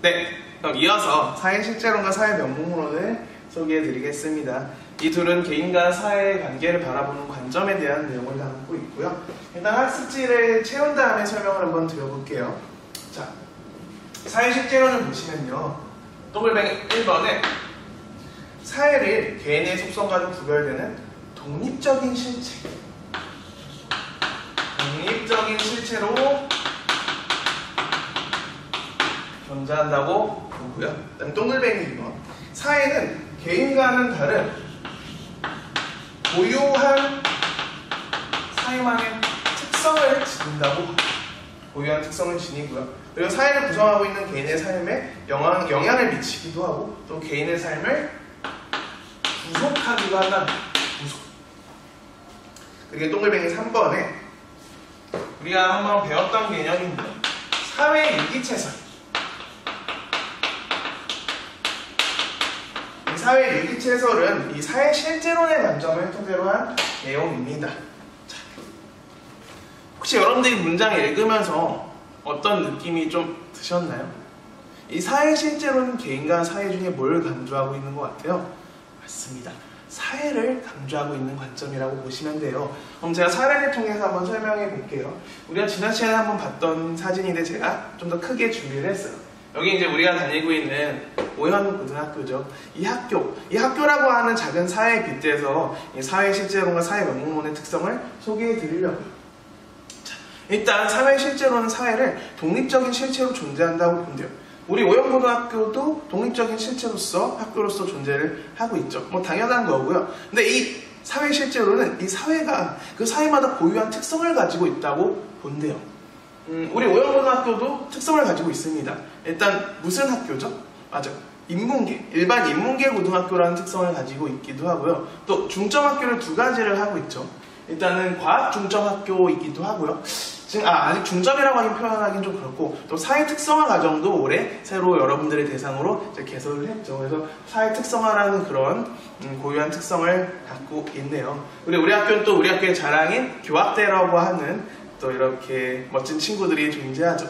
네, 그럼 이어서 사회실제론과 사회면목론을 소개해드리겠습니다. 이 둘은 개인과 사회의 관계를 바라보는 관점에 대한 내용을 담고 있고요. 일단 학습지를 채운 다음에 설명을 한번 드려볼게요. 자, 사회실제론을 보시면요. 동글뱅이 1번에 사회를 개인의 속성과도 구별되는 독립적인 실체로 존재한다고 보고요. 그다음 동글뱅이 2번 사회는 개인과는 다른 고유한 사회만의 특성을 지니고요. 그리고 사회를 구성하고 있는 개인의 삶에 영향을 미치기도 하고 또 개인의 삶을 구속하기도 한다. 그리고 동글뱅이 3번에 우리가 한번 배웠던 개념입니다. 사회 유기체설. 이 사회 유기체설은 이 사회 실제론의 관점을 토대로 한 내용입니다. 자, 혹시 여러분들이 문장을 읽으면서 어떤 느낌이 좀 드셨나요? 이 사회 실제론은 개인과 사회 중에 뭘 강조하고 있는 것 같아요? 맞습니다. 사회를 강조하고 있는 관점이라고 보시면 돼요. 그럼 제가 사례를 통해서 한번 설명해 볼게요. 우리가 지난 시간에 한번 봤던 사진인데 제가 좀 더 크게 준비를 했어요. 여기 이제 우리가 다니고 있는 오현고등학교죠. 이 학교라고 하는 작은 사회에 빗대서 이 사회 실제론과 사회 면목론의 특성을 소개해 드리려고요. 자, 일단 사회 실제론은 사회를 독립적인 실체로 존재한다고 본대요. 우리 오영고등학교도 독립적인 실체로서 학교로서 존재를 하고 있죠. 뭐 당연한 거고요. 근데 이 사회 실제로는 이 사회가 그 사회마다 고유한 특성을 가지고 있다고 본대요. 우리 오영고등학교도 특성을 가지고 있습니다. 일단 무슨 학교죠? 맞아요. 인문계, 일반 인문계 고등학교라는 특성을 가지고 있기도 하고요. 또 중점학교를 두 가지를 하고 있죠. 일단은 과학 중점학교이기도 하고요. 지금 아직 중점이라고 표현하기는 좀 그렇고 또 사회 특성화 과정도 올해 새로 여러분들의 대상으로 이제 개설을 했죠. 그래서 사회 특성화라는 그런 고유한 특성을 갖고 있네요. 우리 학교는 또 우리 학교의 자랑인 교학대라고 하는 또 이렇게 멋진 친구들이 존재하죠.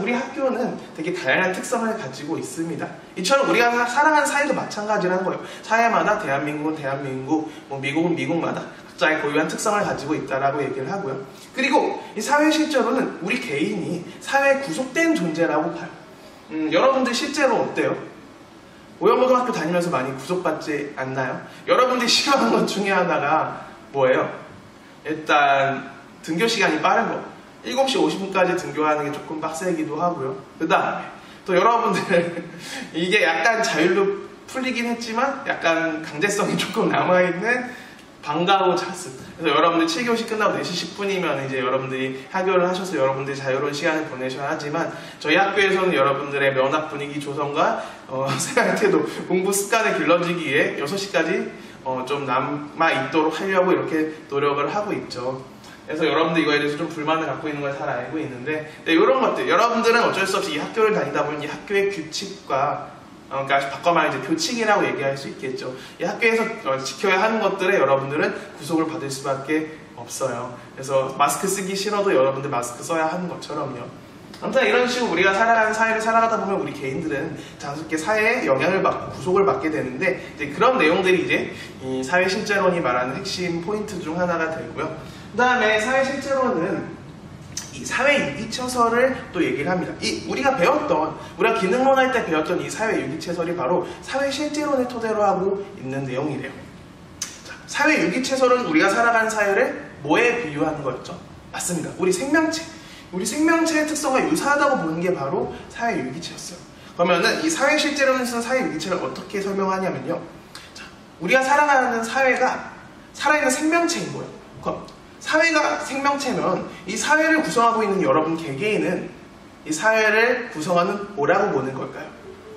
우리 학교는 되게 다양한 특성을 가지고 있습니다. 이처럼 우리가 살아가는 사회도 마찬가지라는 거예요. 사회마다 대한민국은 대한민국, 뭐 미국은 미국마다 각자의 고유한 특성을 가지고 있다라고 얘기를 하고요. 그리고 이 사회 실제로는 우리 개인이 사회에 구속된 존재라고 봐요. 여러분들 실제로 어때요? 오영고등학교 다니면서 많이 구속받지 않나요? 여러분들이 싫어하는 것 중에 하나가 뭐예요? 일단 등교 시간이 빠른 거. 7시 50분까지 등교하는 게 조금 빡세기도 하고요. 그 다음에 또 여러분들 이게 약간 자율로 풀리긴 했지만 약간 강제성이 조금 남아있는 방과 후 자습. 그래서 여러분들 7교시 끝나고 4시 10분이면 이제 여러분들이 하교를 하셔서 여러분들이 자유로운 시간을 보내셔야 하지만 저희 학교에서는 여러분들의 면학 분위기 조성과 생활태도, 공부 습관을 길러주기 위해 6시까지 좀 남아있도록 하려고 이렇게 노력을 하고 있죠. 그래서 여러분들 이거에 대해서 좀 불만을 갖고 있는 걸 잘 알고 있는데 이런 것들, 여러분들은 어쩔 수 없이 이 학교를 다니다 보면 이 학교의 규칙과 그러니까 바꿔 말하면 이제 교칙이라고 얘기할 수 있겠죠. 이 학교에서 지켜야 하는 것들에 여러분들은 구속을 받을 수밖에 없어요. 그래서 마스크 쓰기 싫어도 여러분들 마스크 써야 하는 것처럼요. 아무튼 이런 식으로 우리가 살아가는 사회를 살아가다 보면 우리 개인들은 자연스럽게 사회에 영향을 받고 구속을 받게 되는데 이제 그런 내용들이 이제 이 사회 실제론이 말하는 핵심 포인트 중 하나가 되고요. 그 다음에 사회 실제론은 이 사회 유기체설을 또 얘기를 합니다. 우리가 기능론 할 때 배웠던 이 사회 유기체설이 바로 사회 실제론을 토대로 하고 있는 내용이래요. 자, 사회 유기체설은 우리가 살아가는 사회를 뭐에 비유하는 거였죠? 맞습니다. 우리 생명체의 특성과 유사하다고 보는 게 바로 사회 유기체였어요. 그러면은 이 사회 실제론에서는 사회 유기체를 어떻게 설명하냐면요. 자, 우리가 살아가는 사회가 살아있는 생명체인 거예요. 그럼 사회가 생명체면 이 사회를 구성하고 있는 여러분 개개인은 이 사회를 구성하는 뭐라고 보는 걸까요?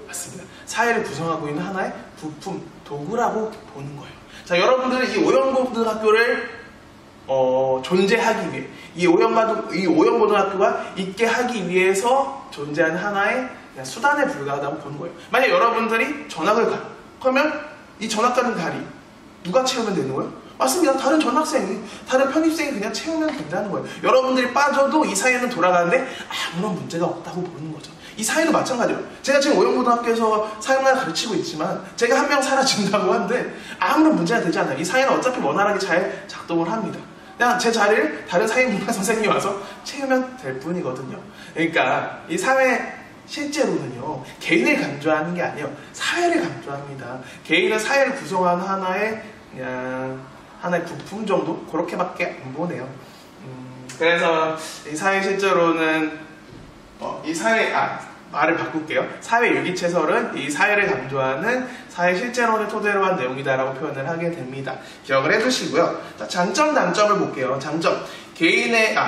맞습니다. 사회를 구성하고 있는 하나의 부품, 도구라고 보는 거예요. 자, 여러분들은 이 오영고등학교를 존재하기 위해 이 오영고등학교가 있게 하기 위해서 존재하는 하나의 수단에 불과하다고 보는 거예요. 만약 여러분들이 전학을 가요. 그러면 이 전학 가는 자리 누가 채우면 되는 거예요? 맞습니다. 다른 전학생이, 다른 편입생이 그냥 채우면 된다는 거예요. 여러분들이 빠져도 이 사회는 돌아가는데 아무런 문제가 없다고 보는 거죠. 이 사회도 마찬가지예요. 제가 지금 오영고등학교에서 사회문화 가르치고 있지만 제가 한 명 사라진다고 하는데 아무런 문제가 되지 않아요. 이 사회는 어차피 원활하게 잘 작동을 합니다. 그냥 제 자리를 다른 사회문화 선생님이 와서 채우면 될 뿐이거든요. 그러니까 이 사회 실제로는요, 개인을 강조하는 게 아니에요. 사회를 강조합니다. 개인은 사회를 구성하는 하나의 부품 정도? 그렇게밖에 안 보네요. 그래서 이 사회 실제로는 말을 바꿀게요. 사회 일기체설은 이 사회를 강조하는 사회 실제론을 토대로 한 내용이다라고 표현을 하게 됩니다. 기억을 해두시고요. 자, 장점, 단점을 볼게요. 장점.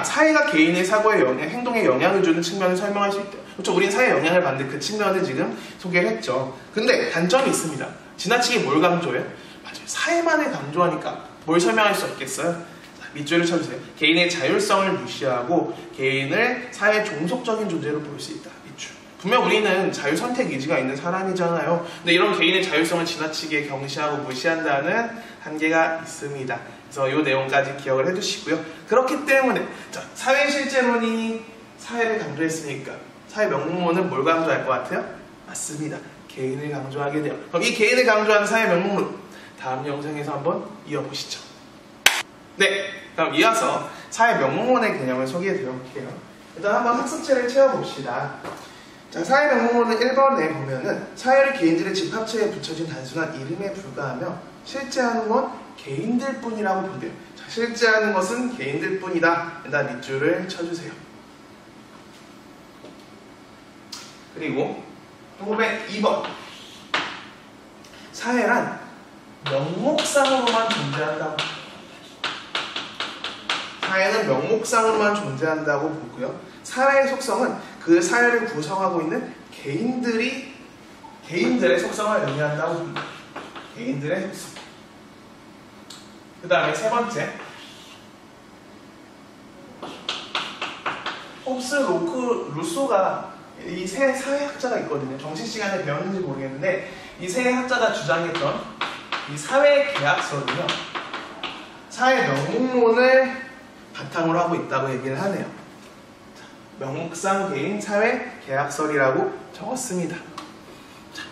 사회가 개인의 사고에 행동에 영향을 주는 측면을 설명할 수 있대요. 그렇죠. 우린 사회에 영향을 받는 그 측면을 지금 소개를 했죠. 근데 단점이 있습니다. 지나치게 뭘 강조해요? 맞아요. 사회만을 강조하니까 뭘 설명할 수 없겠어요? 자, 밑줄을 쳐주세요. 개인의 자율성을 무시하고 개인을 사회 종속적인 존재로 볼 수 있다. 밑줄. 분명 우리는 자유선택 의지가 있는 사람이잖아요. 근데 이런 개인의 자율성을 지나치게 경시하고 무시한다는 한계가 있습니다. 그래서 이 내용까지 기억을 해두시고요. 그렇기 때문에 사회 실제론이 사회를 강조했으니까 사회 명문론은 뭘 강조할 것 같아요? 맞습니다. 개인을 강조하게 돼요. 그럼 이 개인을 강조하는 사회 명문론 다음 영상에서 한번 이어보시죠. 네, 그럼 이어서 사회 명문론의 개념을 소개해 드릴게요. 일단 한번 학습체를 채워봅시다. 자, 사회 명문론은 1번에 보면은 사회를 개인들의 집합체에 붙여진 단순한 이름에 불과하며 실제하는 건 개인들 뿐이라고 본대요. 자, 실제하는 것은 개인들 뿐이다. 일단 밑줄을 쳐주세요. 그리고 또배 2번. 사회란 명목상으로만 존재한다고. 사회는 명목상으로만 존재한다고 보고요. 사회의 속성은 그 사회를 구성하고 있는 개인들의 속성을 의미한다고 봅니다. 개인들의 속성. 그 다음에 세 번째. 홉스, 로크, 루소가 이 세 사회학자가 있거든요. 정시시간에 배웠는지 모르겠는데 이 세 학자가 주장했던 이 사회계약설은요, 사회 명목론을 바탕으로 하고 있다고 얘기를 하네요. 자, 명목상 개인 사회계약설이라고 적었습니다. 자,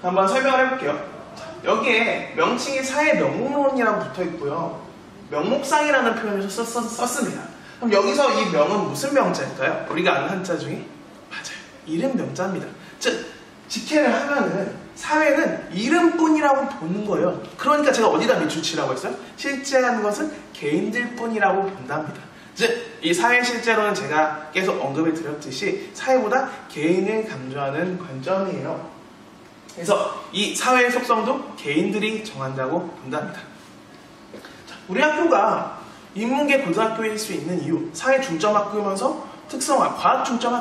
한번 설명을 해볼게요. 자, 여기에 명칭이 사회 명목론이라고 붙어 있고요. 명목상이라는 표현을 썼습니다. 그럼 여기서 이 명은 무슨 명자일까요? 우리가 아는 한자 중에? 맞아요. 이름 명자입니다. 즉, 직해를 하면은 사회는 이름뿐이라고 보는 거예요. 그러니까 제가 어디다 밑줄 치라고 했어요? 실제하는 것은 개인들 뿐이라고 본답니다. 즉, 이 사회 실제로는 제가 계속 언급을 드렸듯이 사회보다 개인을 강조하는 관점이에요. 그래서 이 사회의 속성도 개인들이 정한다고 본답니다. 자, 우리 학교가 인문계 고등학교일 수 있는 이유, 사회 중점 학교면서 특성화, 과학 중점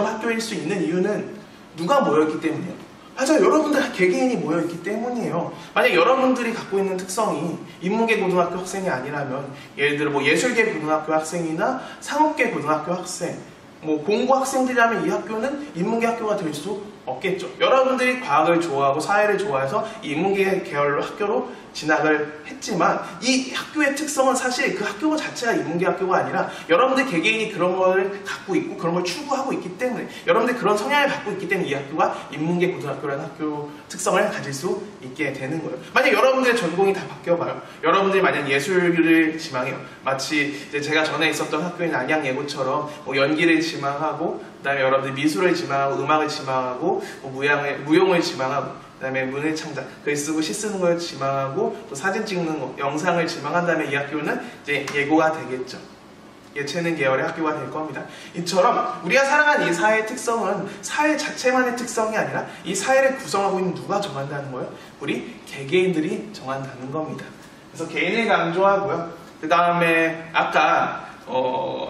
학교일 수 있는 이유는 누가 모여있기 때문이에요. 맞아요. 여러분들 개개인이 모여있기 때문이에요. 만약 여러분들이 갖고 있는 특성이 인문계 고등학교 학생이 아니라면, 예를 들어 예술계 고등학교 학생이나 상업계 고등학교 학생, 공고 학생들이라면 이 학교는 인문계 학교가 될 수 없겠죠. 여러분들이 과학을 좋아하고 사회를 좋아해서 이 인문계 계열로 학교로 진학을 했지만 이 학교의 특성은 사실 그 학교 자체가 인문계 학교가 아니라 여러분들 개개인이 그런 걸 갖고 있고 그런 걸 추구하고 있기 때문에, 여러분들 그런 성향을 갖고 있기 때문에 이 학교가 인문계 고등학교라는 학교 특성을 가질 수 있게 되는 거예요. 만약 여러분들의 전공이 다 바뀌어봐요. 여러분들이 만약 예술을 지망해요. 마치 이제 제가 전에 있었던 학교인 안양예고처럼 연기를 지망하고, 그 다음에 여러분들 미술을 지망하고 음악을 지망하고 무용을 지망하고, 그 다음에 문을 창작, 글 쓰고 시 쓰는 걸 지망하고 또 사진 찍는 거, 영상을 지망한 다음에 이 학교는 이제 예고가 되겠죠. 예체능 계열의 학교가 될 겁니다. 이처럼 우리가 살아가는 이 사회의 특성은 사회 자체만의 특성이 아니라 이 사회를 구성하고 있는 누가 정한다는 거예요? 우리 개개인들이 정한다는 겁니다. 그래서 개인을 강조하고요. 그 다음에 아까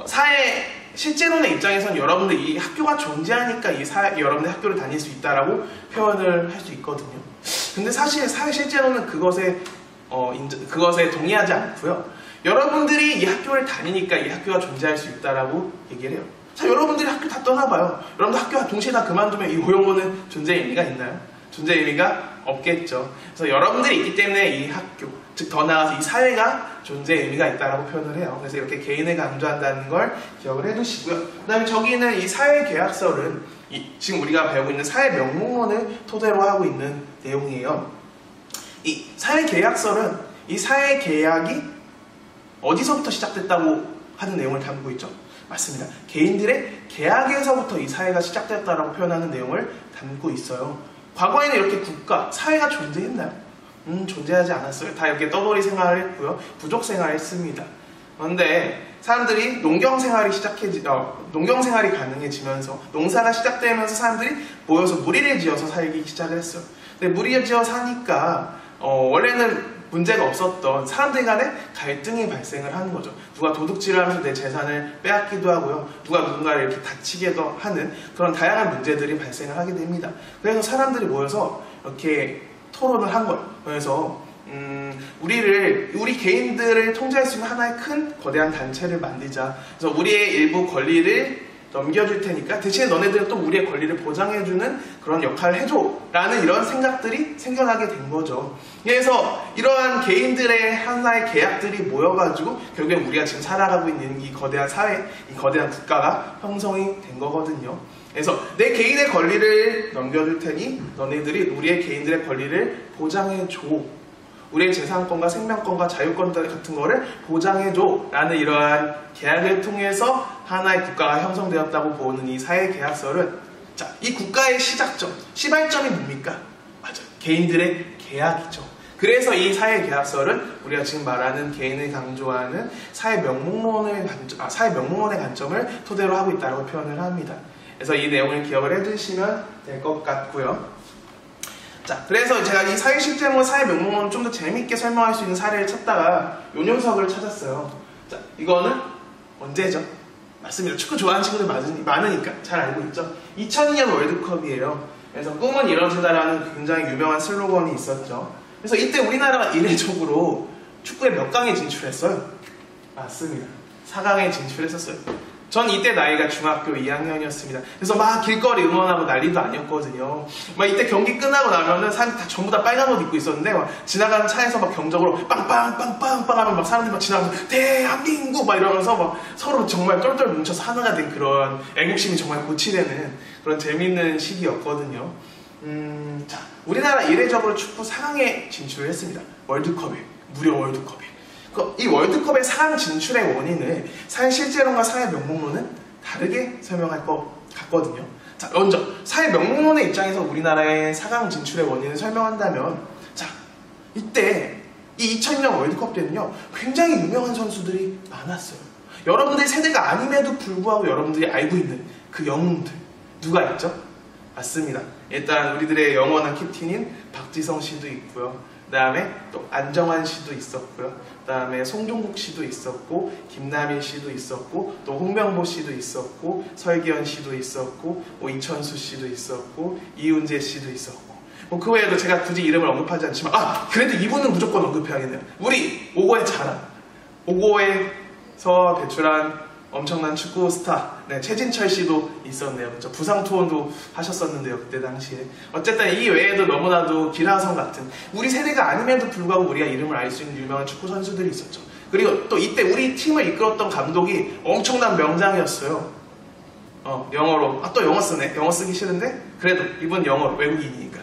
사회 실제로는 입장에서는 여러분들 이 학교가 존재하니까 여러분들 학교를 다닐 수 있다라고 표현을 할 수 있거든요. 근데 사실 사회 실제로는 그것에 동의하지 않고요. 여러분들이 이 학교를 다니니까 이 학교가 존재할 수 있다라고 얘기를 해요. 자, 여러분들이 학교 다 떠나봐요. 여러분들 학교 동시에 다 그만두면 이 고용고는 존재의 의미가 있나요? 존재의 의미가 없겠죠. 그래서 여러분들이 있기 때문에 이 학교, 즉 더 나아가서 이 사회가 존재의 의미가 있다라고 표현을 해요. 그래서 이렇게 개인을 강조한다는 걸 기억을 해두시고요. 그 다음에 저기 있는 이 사회계약설은 지금 우리가 배우고 있는 사회명목론을 토대로 하고 있는 내용이에요. 이 사회계약설은 이 사회계약이 어디서부터 시작됐다고 하는 내용을 담고 있죠. 맞습니다. 개인들의 계약에서부터 이 사회가 시작됐다라고 표현하는 내용을 담고 있어요. 과거에는 이렇게 국가, 사회가 존재했나요? 존재하지 않았어요. 다 이렇게 떠돌이 생활을 했고요. 부족 생활을 했습니다. 그런데 사람들이 농경 생활이 가능해지면서 농사가 시작되면서 사람들이 모여서 무리를 지어서 살기 시작을 했어요. 근데 무리를 지어 사니까 원래는 문제가 없었던 사람들 간에 갈등이 발생을 하는 거죠. 누가 도둑질을 하면서 내 재산을 빼앗기도 하고요. 누가 누군가를 이렇게 다치게도 하는 그런 다양한 문제들이 발생을 하게 됩니다. 그래서 사람들이 모여서 이렇게 토론을 한 거예요. 그래서 우리 개인들을 통제할 수 있는 하나의 큰 거대한 단체를 만들자. 그래서 우리의 일부 권리를 넘겨줄 테니까 대신에 너네들은 또 우리의 권리를 보장해주는 그런 역할을 해줘 라는 이런 생각들이 생겨나게 된 거죠. 그래서 이러한 개인들의 하나의 계약들이 모여가지고 결국엔 우리가 지금 살아가고 있는 이 거대한 사회, 이 거대한 국가가 형성이 된 거거든요. 그래서 내 개인의 권리를 넘겨줄 테니 너네들이 우리의 개인들의 권리를 보장해줘. 우리의 재산권과 생명권과 자유권 같은 거를 보장해줘 라는 이러한 계약을 통해서 하나의 국가가 형성되었다고 보는 이 사회계약설은 자, 이 국가의 시작점, 시발점이 뭡니까? 맞아요. 개인들의 계약이죠. 그래서 이 사회계약설은 우리가 지금 말하는 개인을 강조하는 사회명목론의 관점을 토대로 하고 있다고 표현을 합니다. 그래서 이 내용을 기억을 해두시면 될 것 같고요. 자, 그래서 제가 이 사회실제론, 사회명목론을 좀 더 재밌게 설명할 수 있는 사례를 찾다가 요 녀석을 찾았어요. 자, 이거는 언제죠? 맞습니다. 축구 좋아하는 친구들 많으니까 잘 알고 있죠? 2002년 월드컵이에요. 그래서 꿈은 이뤄진다라는 굉장히 유명한 슬로건이 있었죠. 그래서 이때 우리나라가 이례적으로 축구에 몇 강에 진출했어요? 맞습니다. 4강에 진출했었어요. 전 이때 나이가 중학교 2학년이었습니다. 그래서 막 길거리 응원하고 난리도 아니었거든요. 막 이때 경기 끝나고 나면은 사람들 다 전부 다 빨간 옷 입고 있었는데 막 지나가는 차에서 막 경적으로 빵빵빵빵빵 하면 막 사람들이 막 지나가면서 대한민국 막 이러면서 막 서로 정말 똘똘 뭉쳐서 하나가 된 그런 애국심이 정말 고취되는 그런 재밌는 시기였거든요. 자, 우리나라 이례적으로 축구 4강에 진출을 했습니다. 월드컵에, 무려 월드컵에. 이 월드컵의 4강 진출의 원인을 사회실제론과 사회명목론은 다르게 설명할 것 같거든요. 자, 먼저 사회명목론의 입장에서 우리나라의 4강 진출의 원인을 설명한다면 자, 이때 이 2002년 월드컵 때는요 굉장히 유명한 선수들이 많았어요. 여러분들의 세대가 아님에도 불구하고 여러분들이 알고 있는 그 영웅들 누가 있죠? 맞습니다. 일단 우리들의 영원한 캡틴인 박지성 씨도 있고요. 그 다음에 또 안정환 씨도 있었고요. 그 다음에 송종국 씨도 있었고, 김남일 씨도 있었고, 또 홍명보 씨도 있었고, 설기현 씨도 있었고, 이천수 씨도 있었고, 이훈재 씨도 있었고. 그 외에도 제가 굳이 이름을 언급하지 않지만, 그래도 이분은 무조건 언급해야겠네요. 우리 오고의 자랑, 오고에서 배출한 엄청난 축구 스타, 네, 최진철 씨도 있었네요. 그렇죠? 부상 투혼도 하셨었는데요, 그때 당시에. 어쨌든 이 외에도 너무나도 기라성 같은 우리 세대가 아님에도 불구하고 우리가 이름을 알 수 있는 유명한 축구 선수들이 있었죠. 그리고 또 이때 우리 팀을 이끌었던 감독이 엄청난 명장이었어요. 영어로. 또 영어 쓰네. 영어 쓰기 싫은데 그래도 이분 영어로, 외국인이니까.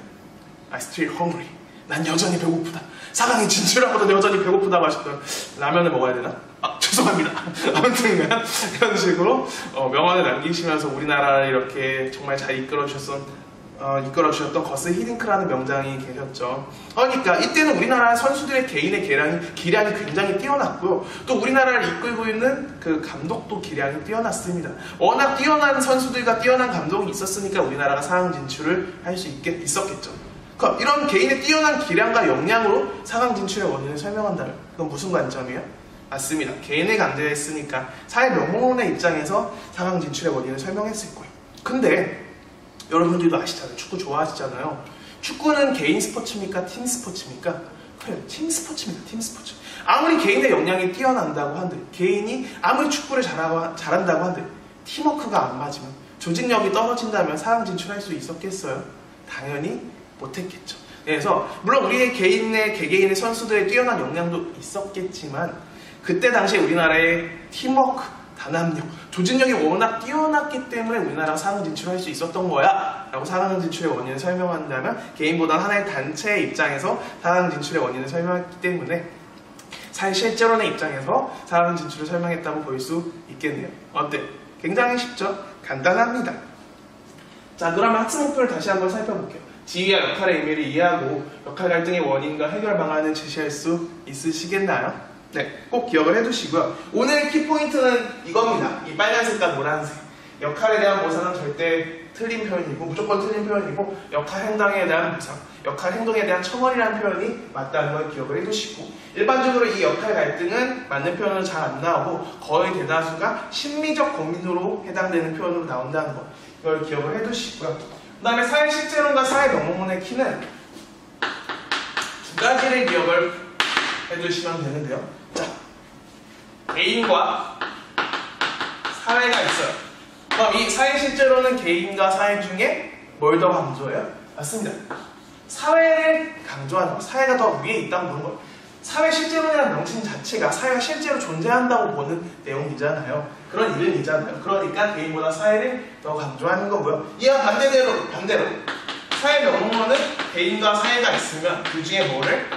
I still hungry. 난 여전히 배고프다. 4강에 진출하고도 여전히 배고프다고 하셨던 라면을 먹어야 되나? 죄송합니다. 아무튼 이런 식으로 명언을 남기시면서 우리나라를 이렇게 정말 잘 이끌어주셨던 거스 히딩크라는 명장이 계셨죠. 그러니까 이때는 우리나라 선수들의 개인의 기량이 굉장히 뛰어났고요. 또 우리나라를 이끌고 있는 그 감독도 기량이 뛰어났습니다. 워낙 뛰어난 선수들과 뛰어난 감독이 있었으니까 우리나라가 4강 진출을 할 수 있었겠죠. 이런 개인의 뛰어난 기량과 역량으로 4강 진출의 원인을 설명한다면 그건 무슨 관점이에요? 맞습니다. 개인을 강조했으니까 사회명목론의 입장에서 4강 진출의 원인을 설명했을 거예요. 근데 여러분들도 아시잖아요. 축구 좋아하시잖아요. 축구는 개인 스포츠입니까? 팀 스포츠입니까? 그래요. 팀 스포츠입니다. 팀 스포츠. 아무리 개인의 역량이 뛰어난다고 한들, 개인이 아무리 축구를 잘한다고 한들 팀워크가 안 맞으면, 조직력이 떨어진다면 4강 진출할 수 있었겠어요? 당연히 못했겠죠. 그래서 물론 우리의 개인의 개개인의 선수들의 뛰어난 역량도 있었겠지만 그때 당시에 우리나라의 팀워크, 단합력, 조직력이 워낙 뛰어났기 때문에 우리나라가 4강 진출할 수 있었던 거야 라고 4강 진출의 원인을 설명한다면 개인보다 하나의 단체의 입장에서 4강 진출의 원인을 설명했기 때문에 사회 실제론의 입장에서 4강 진출을 설명했다고 볼 수 있겠네요. 어때? 굉장히 쉽죠? 간단합니다. 자, 그러면 학습 목표를 다시 한번 살펴볼게요. 지위와 역할의 의미를 이해하고 역할 갈등의 원인과 해결 방안을 제시할 수 있으시겠나요? 네, 꼭 기억을 해두시고요. 오늘 키포인트는 이겁니다. 이 빨간색과 노란색. 역할에 대한 모사는 절대 틀린 표현이고 무조건 틀린 표현이고 역할 행동에 대한 모사, 역할 행동에 대한 첨언이라는 표현이 맞다는 걸 기억을 해두시고 일반적으로 이 역할 갈등은 맞는 표현은 잘 안 나오고 거의 대다수가 심리적 고민으로 해당되는 표현으로 나온다는 거 이걸 기억을 해두시고요. 그 다음에 사회 실제론과 사회 명문론의 키는 두 가지를 기억을 해두시면 되는데요. 자, 개인과 사회가 있어요. 그럼 이 사회 실제로는 개인과 사회 중에 뭘 더 강조해요? 맞습니다. 사회를 강조하는 거, 사회가 더 위에 있다고 보는 거예요. 사회 실제론이라는 명칭 자체가 사회가 실제로 존재한다고 보는 내용이잖아요. 그런 이름이잖아요. 그러니까 개인보다 사회를 더 강조하는 거고요. 이와 반대로 사회 명문론은 개인과 사회가 있으면 그 중에 뭐를?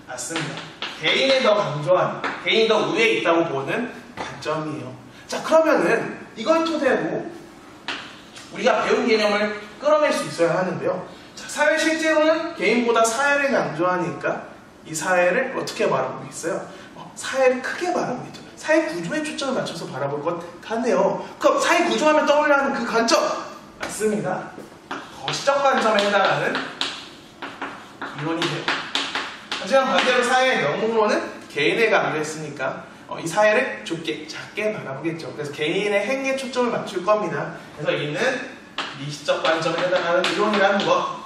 맞습니다. 개인을 더 강조하는, 개인이 더 위에 있다고 보는 관점이에요. 자, 그러면은 이걸 토대로 우리가 배운 개념을 끌어낼 수 있어야 하는데요. 자, 사회 실제로는 개인보다 사회를 강조하니까 이 사회를 어떻게 바라보고 있어요? 사회를 크게 바라보고 있죠. 사회 구조에 초점을 맞춰서 바라볼 것 같네요. 그럼 사회 구조하면 떠올라는 그 관점! 맞습니다. 거시적 관점에 해당하는 이론이에요. 하지만 반대로 사회의 명목론은 개인을 강조했으니까 이 사회를 좁게, 작게 바라보겠죠. 그래서 개인의 행위에 초점을 맞출 겁니다. 그래서 이는 미시적 관점에 해당하는 이론이라는 것.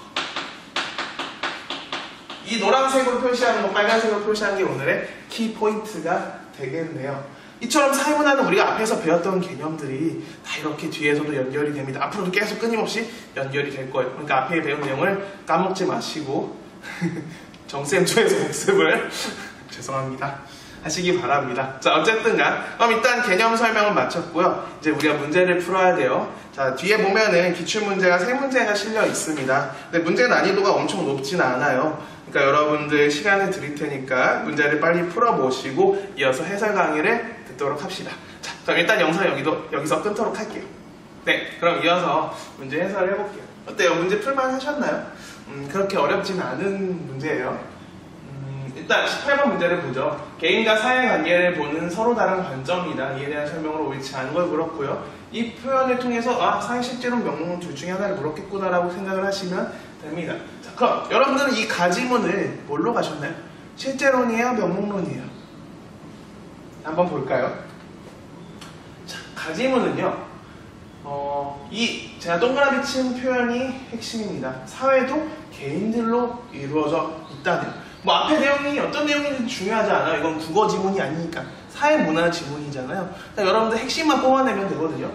이 노란색으로 표시하는 거, 빨간색으로 표시하는 게 오늘의 키포인트가 되겠네요. 이처럼 사회문화는 우리가 앞에서 배웠던 개념들이 다 이렇게 뒤에서도 연결이 됩니다. 앞으로도 계속 끊임없이 연결이 될 거예요. 그러니까 앞에 배운 내용을 까먹지 마시고 정쌤 초에서 복습을 죄송합니다. 하시기 바랍니다. 자, 어쨌든간 그럼 일단 개념 설명은 마쳤고요. 이제 우리가 문제를 풀어야 돼요. 자, 뒤에 보면은 기출문제가 3문제가 실려 있습니다. 근데 문제 난이도가 엄청 높진 않아요. 그러니까 여러분들 시간을 드릴 테니까 문제를 빨리 풀어보시고 이어서 해설 강의를 듣도록 합시다. 자, 그럼 일단 영상 여기서 끊도록 할게요. 네, 그럼 이어서 문제 해설을 해볼게요. 어때요? 문제 풀만 하셨나요? 그렇게 어렵진 않은 문제예요. 일단 18번 문제를 보죠. 개인과 사회 관계를 보는 서로 다른 관점이다. 이에 대한 설명으로 옳지 않은 걸 물었고요. 이 표현을 통해서 사회 실제론 명문론 둘 중에 하나를 물었겠구나라고 생각을 하시면 됩니다. 자, 그럼 여러분들은 이 가지문을 뭘로 가셨나요? 실제론이에요? 명문론이에요? 한번 볼까요? 자, 가지문은요. 제가 동그라미 친 표현이 핵심입니다. 사회도 개인들로 이루어져 있다네요. 뭐 앞에 내용이 어떤 내용인지 중요하지 않아요. 이건 국어 지문이 아니니까 사회 문화 지문이잖아요. 그러니까 여러분들 핵심만 뽑아내면 되거든요.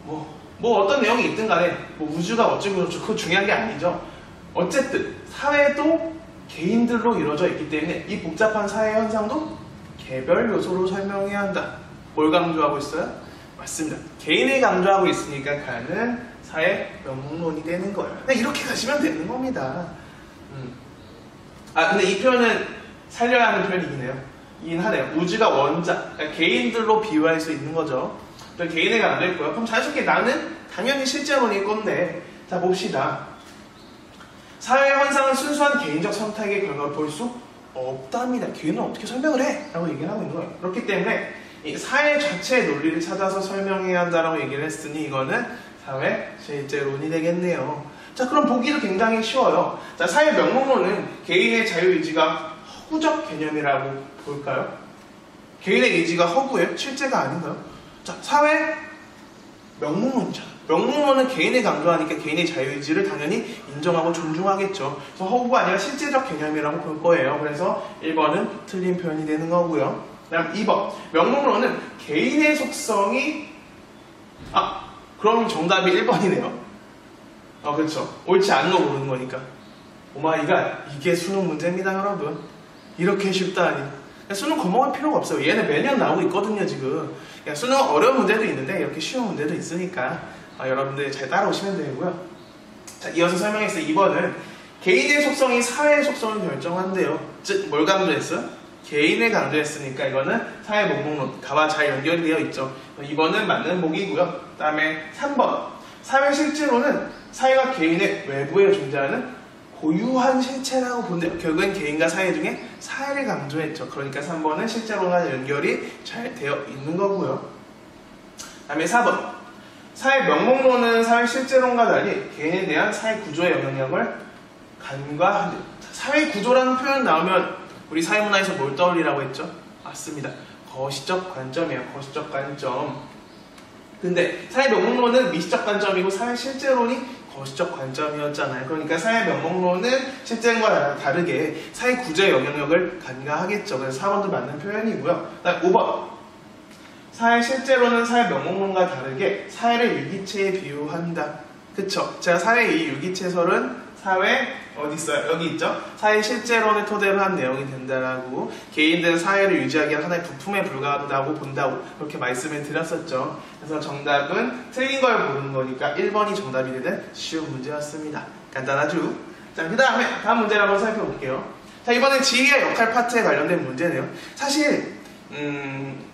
뭐 어떤 내용이 있든 간에 뭐 우주가 어쩌고 저쩌고 그거 중요한 게 아니죠. 어쨌든 사회도 개인들로 이루어져 있기 때문에 이 복잡한 사회 현상도 개별 요소로 설명해야 한다. 뭘 강조하고 있어요? 맞습니다. 개인을 강조하고 있으니까 가는 사회 명문론이 되는 거예요. 그냥 이렇게 가시면 되는 겁니다. 근데 이 표현은 살려야 하는 표현이긴 해요. 이긴 하네요. 우주가 원자, 그러니까 개인들로 비유할 수 있는 거죠. 개인을 강조했고요. 그럼 자연스럽게 나는 당연히 실제론일 건데, 자 봅시다. 사회 현상은 순수한 개인적 선택의 결과로 볼 수 없답니다. 개인은 어떻게 설명을 해? 라고 얘기를 하고 있는 거예요. 그렇기 때문에 이 사회 자체의 논리를 찾아서 설명해야 한다라고 얘기를 했으니 이거는 사회 실제론이 되겠네요. 자, 그럼 보기도 굉장히 쉬워요. 자, 사회 명목론은 개인의 자유의지가 허구적 개념이라고 볼까요? 개인의 의지가 허구예요? 실제가 아닌가요? 자, 사회 명목론이잖아. 명목론은 개인을 강조하니까 개인의 자유의지를 당연히 인정하고 존중하겠죠. 그래서 허구가 아니라 실제적 개념이라고 볼 거예요. 그래서 1번은 틀린 표현이 되는 거고요. 그다음 2번. 명목론은 개인의 속성이 그럼 정답이 1번이네요. 그렇죠. 옳지 않은 거 고르는 거니까. 오마이갓, 이게 수능 문제입니다, 여러분. 이렇게 쉽다니. 수능 겁먹을 필요가 없어요. 얘는 매년 나오고 있거든요, 지금. 수능 어려운 문제도 있는데 이렇게 쉬운 문제도 있으니까 여러분들 잘 따라오시면 되고요. 자, 이어서 설명했어요. 2번은 개인의 속성이 사회의 속성을 결정한대요. 즉, 뭘 강조했어요? 개인을 강조했으니까 이거는 사회 목록론, 가와 잘 연결이 되어 있죠. 2번은 맞는 보기고요. 그 다음에 3번. 사회 실제로는 사회가 개인의 외부에 존재하는 고유한 실체라고 본대요. 결국엔 개인과 사회 중에 사회를 강조했죠. 그러니까 3번은 실제로나 연결이 잘 되어 있는 거고요. 그 다음에 4번. 사회 명목론은 사회 실제론과 달리 개인에 대한 사회 구조의 영향력을 간과한대요. 사회 구조라는 표현 나오면 우리 사회문화에서 뭘 떠올리라고 했죠? 맞습니다. 거시적 관점이에요. 거시적 관점. 근데 사회 명목론은 미시적 관점이고 사회 실제론이 거시적 관점이었잖아요. 그러니까 사회 명목론은 실제과 다르게 사회 구조의 영향력을 간과하겠죠. 그래서 4번도 맞는 표현이고요. 그다음 5번. 사회 실제론은 사회 명목론과 다르게 사회를 유기체에 비유한다. 그쵸? 제가 사회 이 유기체설은 사회 어디 있어요? 여기 있죠? 사회 실제론을 토대로 한 내용이 된다라고 개인들은 사회를 유지하기 위한 하나의 부품에 불과하다고 본다고 그렇게 말씀을 드렸었죠. 그래서 정답은 틀린 걸 고르는 거니까 1번이 정답이 되는 쉬운 문제였습니다. 간단하죠? 자, 그 다음에 다음 문제를 한번 살펴볼게요. 자, 이번엔 지위와 역할 파트에 관련된 문제네요. 사실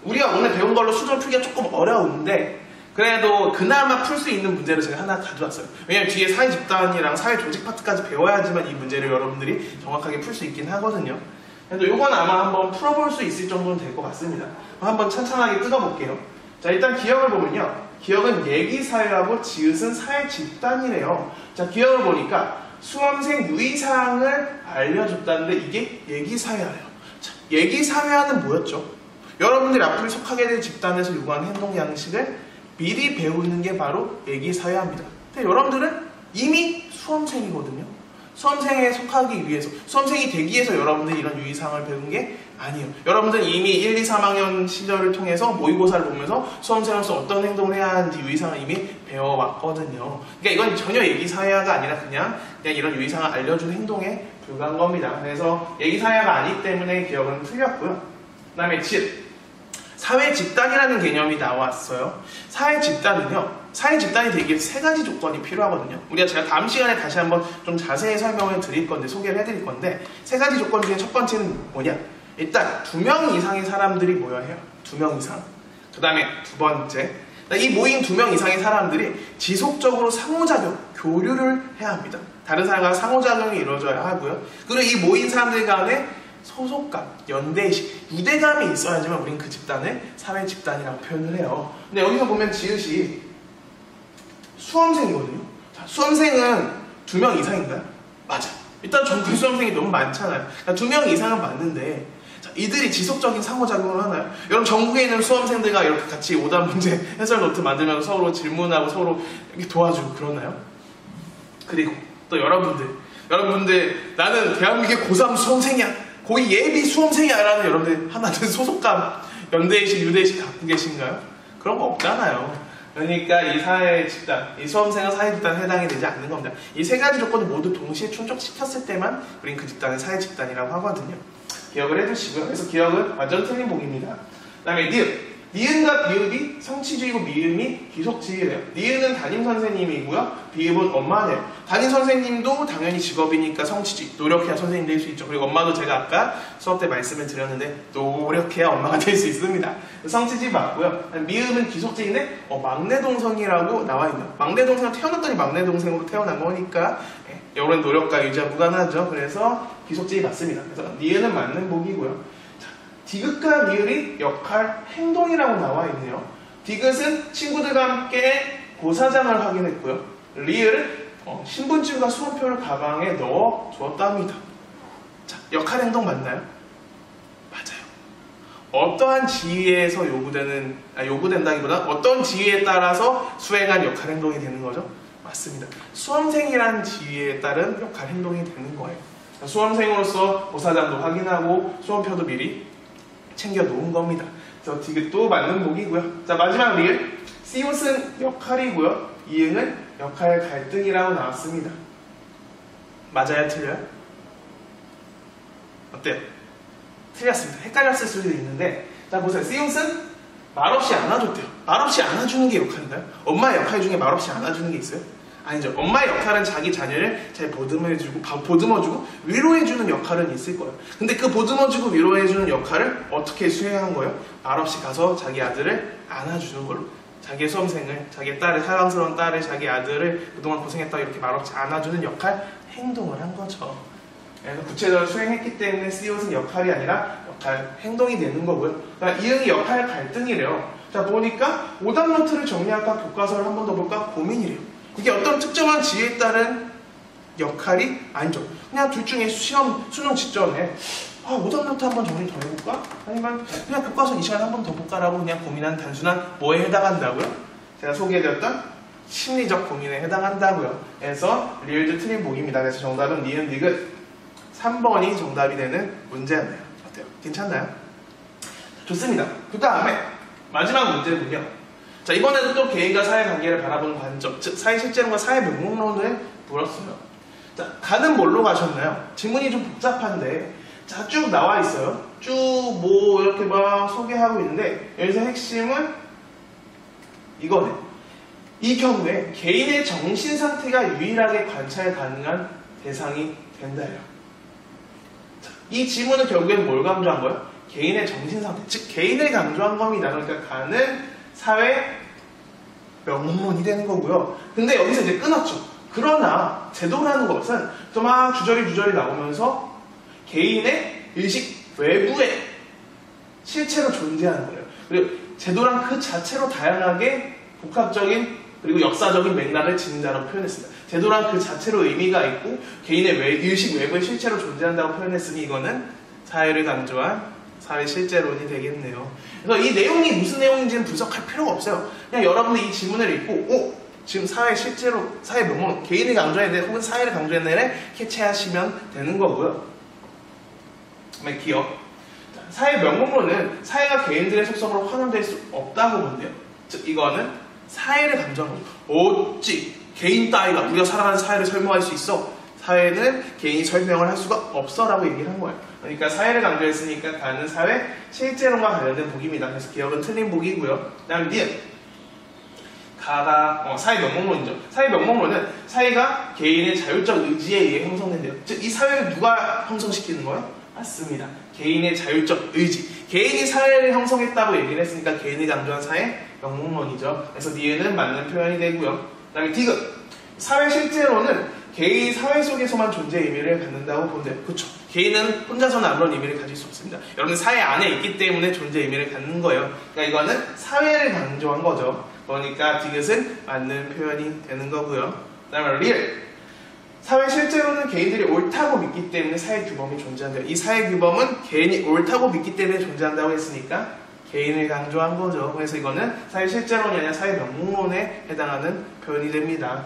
우리가 오늘 배운 걸로 수정 풀기가 조금 어려운데 그래도 그나마 풀 수 있는 문제를 제가 하나 가져왔어요. 왜냐면 뒤에 사회 집단이랑 사회 조직 파트까지 배워야지만 이 문제를 여러분들이 정확하게 풀 수 있긴 하거든요. 그래도 이건 아마 한번 풀어볼 수 있을 정도는 될 것 같습니다. 한번 찬찬하게 뜯어볼게요. 자, 일단 기억을 보면요. 기억은 얘기사회하고 지읒은 사회 집단이래요. 자, 기억을 보니까 수험생 유의사항을 알려줬다는데 이게 얘기사회예요. 자, 얘기사회화는 뭐였죠? 여러분들이 앞으로 속하게 될 집단에서 요구하는 행동 양식을 미리 배우는 게 바로 얘기사회화입니다. 근데 여러분들은 이미 수험생이거든요. 수험생에 속하기 위해서, 수험생이 되기 위해서 여러분들이 이런 유의사항을 배운 게 아니에요. 여러분들은 이미 1, 2, 3학년 시절을 통해서 모의고사를 보면서 수험생으로서 어떤 행동을 해야 하는지 유의사항을 이미 배워왔거든요. 그러니까 이건 전혀 얘기사회화가 아니라 그냥 이런 유의사항을 알려주는 행동에 불과한 겁니다. 그래서 얘기사회화가 아니기 때문에 기억은 틀렸고요. 그 다음에 사회 집단이라는 개념이 나왔어요. 사회 집단이 되기 위해서 3가지 조건이 필요하거든요. 제가 다음 시간에 다시 한번 좀 자세히 설명을 드릴 건데, 소개를 해드릴 건데, 3가지 조건 중에 첫 번째는 뭐냐? 일단 2명 이상의 사람들이 모여야 해요. 2명 이상. 그 다음에 두 번째, 이 모인 2명 이상의 사람들이 지속적으로 상호작용, 교류를 해야 합니다. 다른 사람과 상호작용이 이루어져야 하고요. 그리고 이 모인 사람들 간에 소속감, 연대의식, 유대감이 있어야지만 우린 그 집단을 사회 집단이라고 표현을 해요. 근데 여기서 보면 지읒이 수험생이거든요. 자, 수험생은 2명 이상인가요? 맞아. 일단 전국 수험생이 너무 많잖아요. 그러니까 2명 이상은 맞는데 자, 이들이 지속적인 상호작용을 하나요? 여러분 전국에 있는 수험생들과 이렇게 같이 오답 문제 해설 노트 만들면서 서로 질문하고 서로 이렇게 도와주고 그러나요? 그리고 또 여러분들 나는 대한민국의 고3 수험생이야, 고2 예비 수험생이야 라는 여러분들 하나는 소속감, 연대의식, 유대의식 갖고 계신가요? 그런 거 없잖아요. 그러니까 이 사회 집단, 이 수험생은 사회 집단에 해당이 되지 않는 겁니다. 이 3가지 조건을 모두 동시에 충족시켰을 때만 우린 그 집단을 사회 집단이라고 하거든요. 기억을 해두시고요. 그래서 기억은 완전 틀린 복입니다. 그 다음에 니은과 비읍이 성취주의고 미음이 기속주의래요. 니은은 담임 선생님이고요. 비읍은 엄마네요. 담임 선생님도 당연히 직업이니까 성취주의, 노력해야 선생님 될 수 있죠. 그리고 엄마도 제가 아까 수업 때 말씀을 드렸는데 노력해야 엄마가 될 수 있습니다. 성취주의 맞고요. 미음은 기속주의인데 막내 동생이라고 나와 있네요. 막내 동생은 태어났더니 막내 동생으로 태어난 거니까 이런 노력과 유지와 무관하죠. 그래서 기속주의 맞습니다. 그래서 니은은 맞는 복이고요. 디귿과 리을이 역할, 행동이라고 나와 있네요. 디귿은 친구들과 함께 고사장을 확인했고요. 리을은 신분증과 수험표를 가방에 넣어 주었답니다. 자, 역할, 행동 맞나요? 맞아요. 어떠한 지위에서 요구된다기보다 어떤 지위에 따라서 수행한 역할, 행동이 되는 거죠? 맞습니다. 수험생이란 지위에 따른 역할, 행동이 되는 거예요. 수험생으로서 고사장도 확인하고 수험표도 미리 챙겨 놓은 겁니다. 그래서 디귿도 맞는 복이고요. 자, 마지막 리을. 씨옷은 역할이고요. 이응은 역할 갈등이라고 나왔습니다. 맞아요? 틀려요? 어때요? 틀렸습니다. 헷갈렸을 수도 있는데, 자 보세요. 씨옷은 말없이 안아줬대요. 말없이 안아주는 게 역할인가요? 엄마의 역할 중에 말없이 안아주는 게 있어요? 아니죠. 엄마의 역할은 자기 자녀를 잘 보듬어주고 위로해주는 역할은 있을 거예요. 근데 그 보듬어주고 위로해주는 역할을 어떻게 수행한 거예요? 말없이 가서 자기 아들을 안아주는 걸로. 자기의 수험생을, 자기 딸을, 사랑스러운 딸을, 자기 아들을 그동안 고생했다고 이렇게 말없이 안아주는 역할, 행동을 한 거죠. 그래서 구체적으로 수행했기 때문에 씨옷은 역할이 아니라 행동이 되는 거고요. 그러니까 이응이 역할 갈등이래요. 자 보니까 오답 노트를 정리할까 교과서를 한 번 더 볼까 고민이래요. 이게 어떤 특정한 지혜에 따른 역할이 아니죠. 그냥 둘 중에 수능 직전에 오답 노트 한 번 정리 더 해볼까? 아니면 그냥 교과서 이 시간에 한 번 더 볼까라고 그냥 고민한 단순한 뭐에 해당한다고요? 제가 소개해드렸던 심리적 고민에 해당한다고요. 그래서 리을드 틀린 보기입니다. 그래서 정답은 니은 디귿 3번이 정답이 되는 문제였네요. 어때요? 괜찮나요? 좋습니다. 그 다음에 마지막 문제는요. 자 이번에는 또 개인과 사회관계를 바라보는 관점, 즉 사회실제론과 사회명목론을 물었어요. 자 가는 뭘로 가셨나요? 질문이 좀 복잡한데 자 쭉 나와 있어요. 쭉 뭐 이렇게 막 소개하고 있는데 여기서 핵심은 이거네. 이 경우에 개인의 정신 상태가 유일하게 관찰 가능한 대상이 된다요. 이 지문은 결국엔 뭘 강조한 거예요? 개인의 정신 상태, 즉 개인을 강조한 겁니다. 그러니까 가는 사회 명목론이 되는 거고요. 근데 여기서 이제 끊었죠. 그러나 제도라는 것은 또 막 주저리 나오면서 개인의 의식 외부에 실체로 존재하는 거예요. 그리고 제도란 그 자체로 다양하게 복합적인 그리고 역사적인 맥락을 지닌다고 표현했습니다. 제도란 그 자체로 의미가 있고 개인의 의식 외부의 실체로 존재한다고 표현했으니 이거는 사회를 강조한 사회 실제론이 되겠네요. 그래서 이 내용이 무슨 내용인지는 분석할 필요가 없어요. 그냥 여러분들이 이 지문을 읽고 지금 사회 실제로 사회 명목 개인을 강조했네 혹은 사회를 강조했네 캐치하시면 되는 거고요. 기억. 사회 명목론은 사회가 개인들의 속성으로 환원될 수 없다고 본대요. 즉 이거는 사회를 강조하는 거죠. 어찌 개인 따위가 우리가 살아가는 사회를 설명할 수 있어? 사회는 개인이 설명을 할 수가 없어 라고 얘기를 한 거예요. 그러니까 사회를 강조했으니까 가는 사회 실제론과 관련된 보기입니다. 그래서 기억은 틀린 보기고요. 그 다음에 니은 가가 사회 명목론이죠. 사회 명목론은 사회가 개인의 자율적 의지에 의해 형성된대요. 즉 이 사회를 누가 형성시키는 거예요? 맞습니다. 개인의 자율적 의지. 개인이 사회를 형성했다고 얘기를 했으니까 개인이 강조한 사회 명목론이죠. 그래서 니은은 맞는 표현이 되고요. 그 다음에 디귿. 사회 실제로는 개인이 사회 속에서만 존재의 의미를 갖는다고 본대요. 그렇죠. 개인은 혼자서는 아무런 의미를 가질 수 없습니다. 여러분 사회 안에 있기 때문에 존재의 의미를 갖는 거예요. 그러니까 이거는 사회를 강조한 거죠. 그러니까 디귿은 맞는 표현이 되는 거고요. 그 다음에 리을. 사회 실제로는 개인들이 옳다고 믿기 때문에 사회 규범이 존재한대요. 이 사회 규범은 개인이 옳다고 믿기 때문에 존재한다고 했으니까 개인을 강조한 거죠. 그래서 이거는 사회 실제론이 아니라 사회 명목론에 해당하는 표현이 됩니다.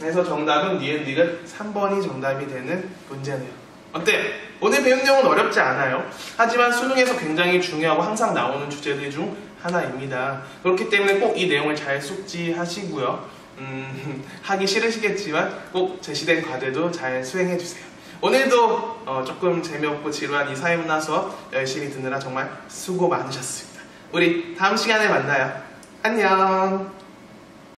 그래서 정답은 니은 디귿 3번이 정답이 되는 문제네요. 어때요? 오늘 배운 내용은 어렵지 않아요. 하지만 수능에서 굉장히 중요하고 항상 나오는 주제들 중 하나입니다. 그렇기 때문에 꼭 이 내용을 잘 숙지하시고요. 하기 싫으시겠지만 꼭 제시된 과제도 잘 수행해주세요. 오늘도 조금 재미없고 지루한 이 사회문화 수업 열심히 듣느라 정말 수고 많으셨습니다. 우리 다음 시간에 만나요. 안녕.